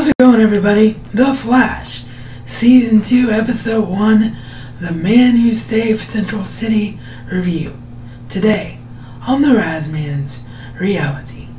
How's it going, everybody? The Flash, Season 2, Episode 1, The Man Who Saved Central City review. Today, on the Razman's Reality.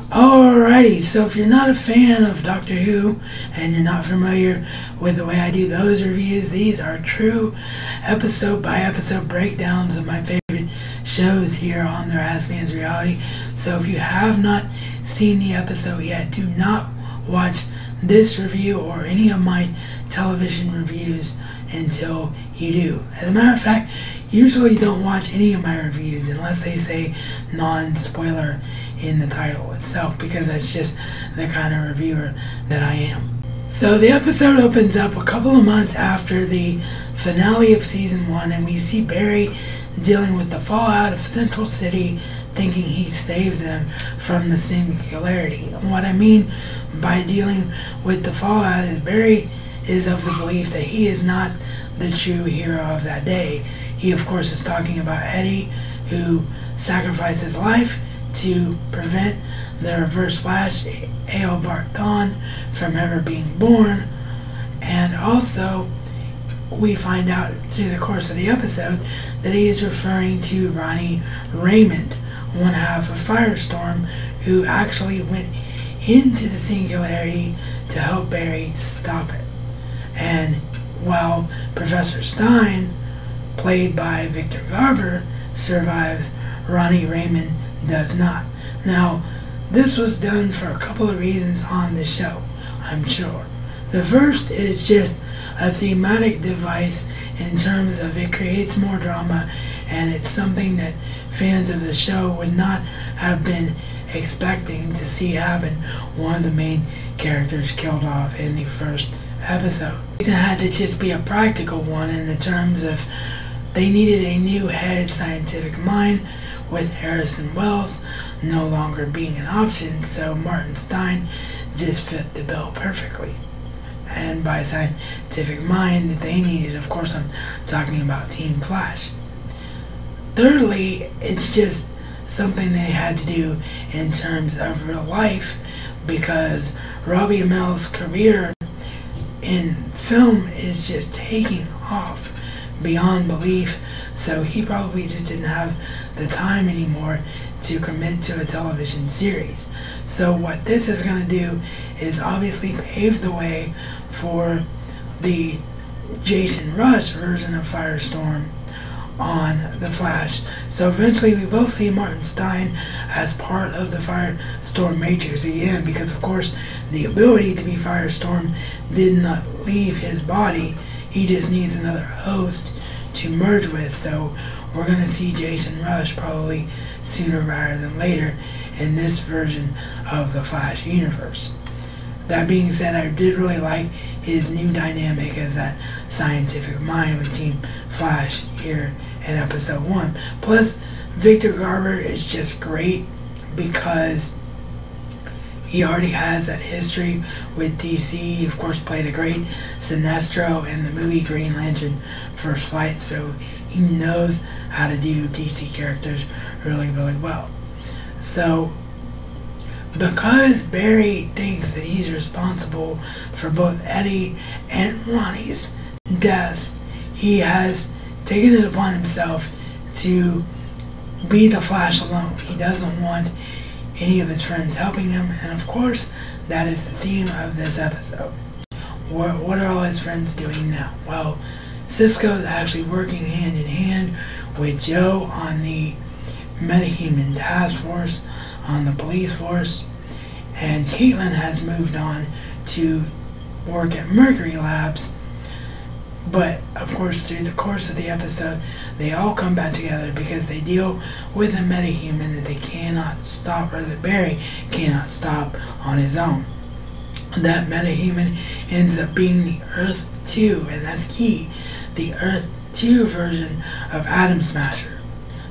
Alrighty, so if you're not a fan of Doctor Who and you're not familiar with the way I do those reviews, these are true episode by episode breakdowns of my favorite shows here on the Razman's Reality. So if you have not seen the episode yet, do not watch this review or any of my television reviews until you do. As a matter of fact, usually don't watch any of my reviews unless they say non-spoiler in the title itself, because that's just the kind of reviewer that I am. So the episode opens up a couple of months after the finale of Season 1, and we see Barry dealing with the fallout of Central City, thinking he saved them from the singularity. And what I mean by dealing with the fallout is Barry is of the belief that he is not the true hero of that day. He, of course, is talking about Eddie, who sacrificed his life to prevent the Reverse Flash, Eobard Thawne, from ever being born. And also, we find out through the course of the episode that he is referring to Ronnie Raymond, one half of Firestorm, who actually went into the singularity to help Barry stop it. And while Professor Stein, played by Victor Garber, survives, Ronnie Raymond does not. Now, this was done for a couple of reasons on the show, I'm sure. The first is just a thematic device in terms of it creates more drama, and it's something that fans of the show would not have been expecting to see happen. One of the main characters killed off in the first episode. It had to just be a practical one in the terms of they needed a new head scientific mind, with Harrison Wells no longer being an option, so Martin Stein just fit the bill perfectly. And by scientific mind that they needed, of course I'm talking about Team Flash. Thirdly, it's just something they had to do in terms of real life, because Robbie Amell's career in film is just taking off beyond belief, so he probably just didn't have the time anymore to commit to a television series. So what this is going to do is obviously pave the way for the Jason Rusch version of Firestorm on The Flash. So eventually we will see Martin Stein as part of the Firestorm Matrix again, because of course the ability to be Firestorm did not leave his body. He just needs another host to merge with, so we're going to see Jason Rusch probably sooner rather than later in this version of the Flash universe. That being said, I did really like his new dynamic as that scientific mind with Team Flash here in episode 1. Plus, Victor Garber is just great because he already has that history with DC. He, of course, played a great Sinestro in the movie Green Lantern First Flight, so he knows how to do DC characters really, really well. So, because Barry thinks that he's responsible for both Eddie and Ronnie's deaths, he has taken it upon himself to be the Flash alone. He doesn't want any of his friends helping him, and of course that is the theme of this episode. What are all his friends doing now? Well, Cisco's actually working hand in hand with Joe on the Metahuman Task Force, on the police force, and Caitlin has moved on to work at Mercury Labs. But of course, through the course of the episode, they all come back together because they deal with a metahuman that they cannot stop, or that Barry cannot stop on his own. That metahuman ends up being the Earth 2, and that's key, the Earth 2 version of Atom Smasher.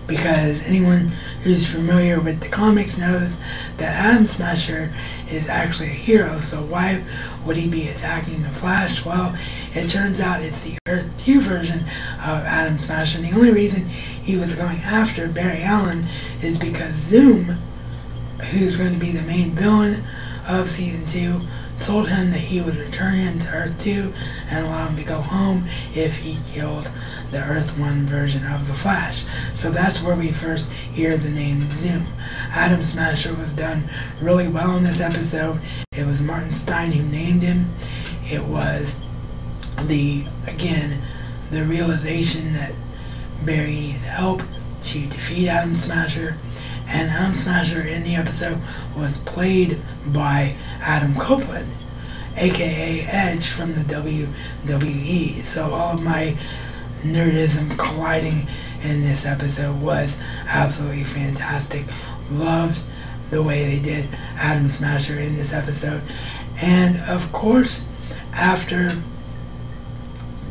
Because anyone who's familiar with the comics knows that Atom Smasher is actually a hero, so why would he be attacking the Flash? Well, it turns out it's the Earth 2 version of Atom Smasher, and the only reason he was going after Barry Allen is because Zoom, who's going to be the main villain of Season 2, told him that he would return him to Earth 2 and allow him to go home if he killed the Earth 1 version of the Flash. So that's where we first hear the name Zoom. Atom Smasher was done really well in this episode. It was Martin Stein who named him. It was the realization that Barry needed help to defeat Atom Smasher. And Atom Smasher in the episode was played by Adam Copeland, aka Edge from the WWE. So all of my nerdism colliding in this episode was absolutely fantastic. Loved the way they did Atom Smasher in this episode. And of course, after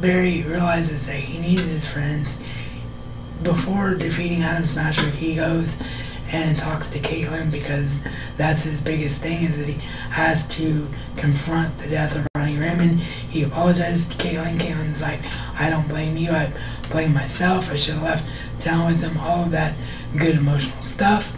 Barry realizes that he needs his friends, before defeating Atom Smasher, he goes and talks to Caitlin, because that's his biggest thing, is that he has to confront the death of Ronnie Raymond. He apologizes to Caitlin. Caitlin's like, I don't blame you, I blame myself, I should have left town with them, all of that good emotional stuff.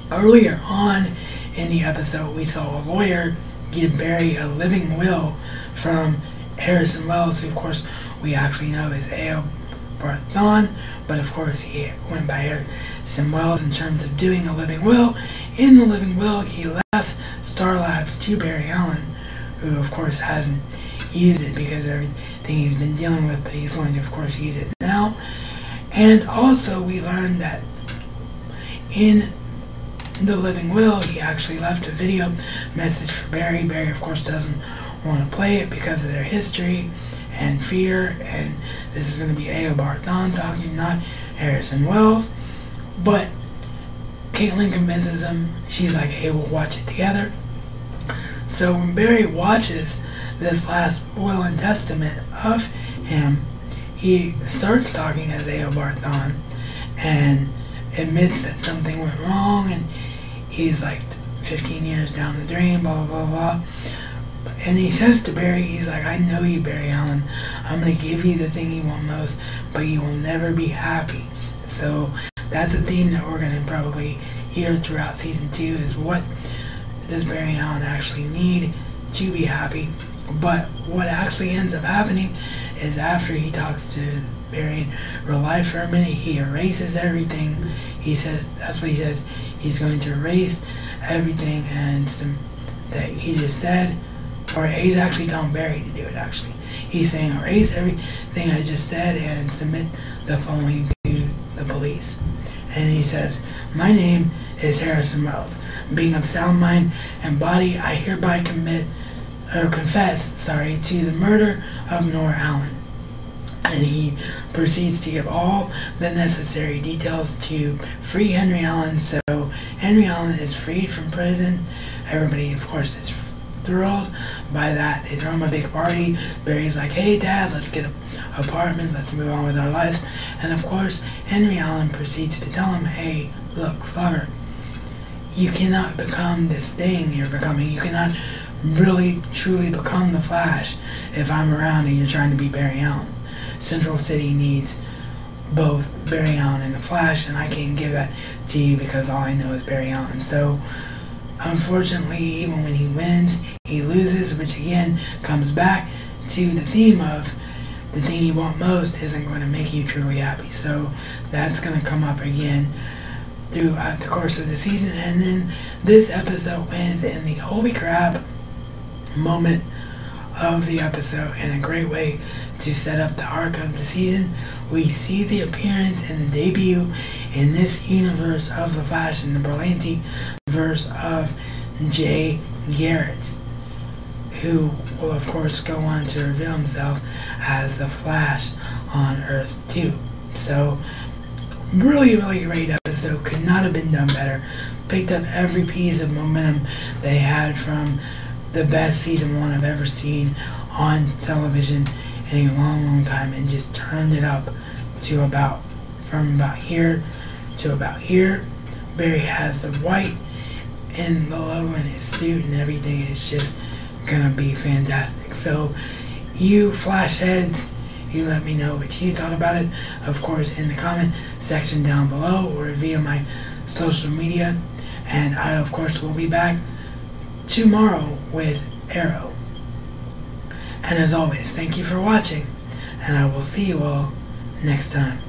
Earlier on in the episode, we saw a lawyer give Barry a living will from Harrison Wells, who of course we actually know is A.O. Barthon, but of course he went by Harrison Wells in terms of doing a living will. In the living will, he left Star Labs to Barry Allen, who of course hasn't used it because of everything he's been dealing with, but he's going to of course use it now. And also we learned that in the living will, he actually left a video message for Barry. Barry of course doesn't want to play it because of their history and fear, and this is going to be A.O. Barthon talking, not Harrison Wells. But Caitlin convinces him. She's like, hey, we'll watch it together. So when Barry watches this last will and testament of him, he starts talking as A.O. Barthon and admits that something went wrong, and he's like 15 years down the drain, blah, blah, blah, blah. And he says to Barry, he's like, I know you, Barry Allen. I'm going to give you the thing you want most, but you will never be happy. So that's a theme that we're going to probably hear throughout Season 2, is what does Barry Allen actually need to be happy. But what actually ends up happening is after he talks to Barry in real life for a minute, he erases everything. He said, that's what he says, he's going to erase everything and that he just said. Or he's actually telling Barry to do it, actually. He's saying, erase everything I just said and submit the following to the police. And he says, my name is Harrison Wells. Being of sound mind and body, I hereby confess to the murder of Nora Allen. And he proceeds to give all the necessary details to free Henry Allen. So Henry Allen is freed from prison. Everybody, of course, is thrilled by that. They throw him a big party. Barry's like, hey Dad, let's get an apartment, let's move on with our lives. And of course, Henry Allen proceeds to tell him, hey, look, Slugger, you cannot become this thing you're becoming. You cannot really, truly become the Flash if I'm around and you're trying to be Barry Allen. Central City needs both Barry Allen and the Flash, and I can't give that to you because all I know is Barry Allen. So unfortunately, even when he wins, he loses, which again comes back to the theme of the thing you want most isn't going to make you truly happy. So that's going to come up again throughout the course of the season. And then this episode ends in the holy crap moment of the episode, and a great way to set up the arc of the season. We see the appearance and the debut in this universe of the Flash, in the Berlanti verse of Jay Garrett, who will of course go on to reveal himself as the Flash on Earth 2. So really, really great episode. Could not have been done better. Picked up every piece of momentum they had from the best season 1 I've ever seen on television in a long, long time, and just turned it up to from about here to about here. Barry has the white in the logo in his suit and everything. It's just gonna be fantastic. So you Flash heads, you let me know what you thought about it, of course, in the comment section down below or via my social media. And I, of course, will be back tomorrow with Arrow. And as always, thank you for watching, and I will see you all next time.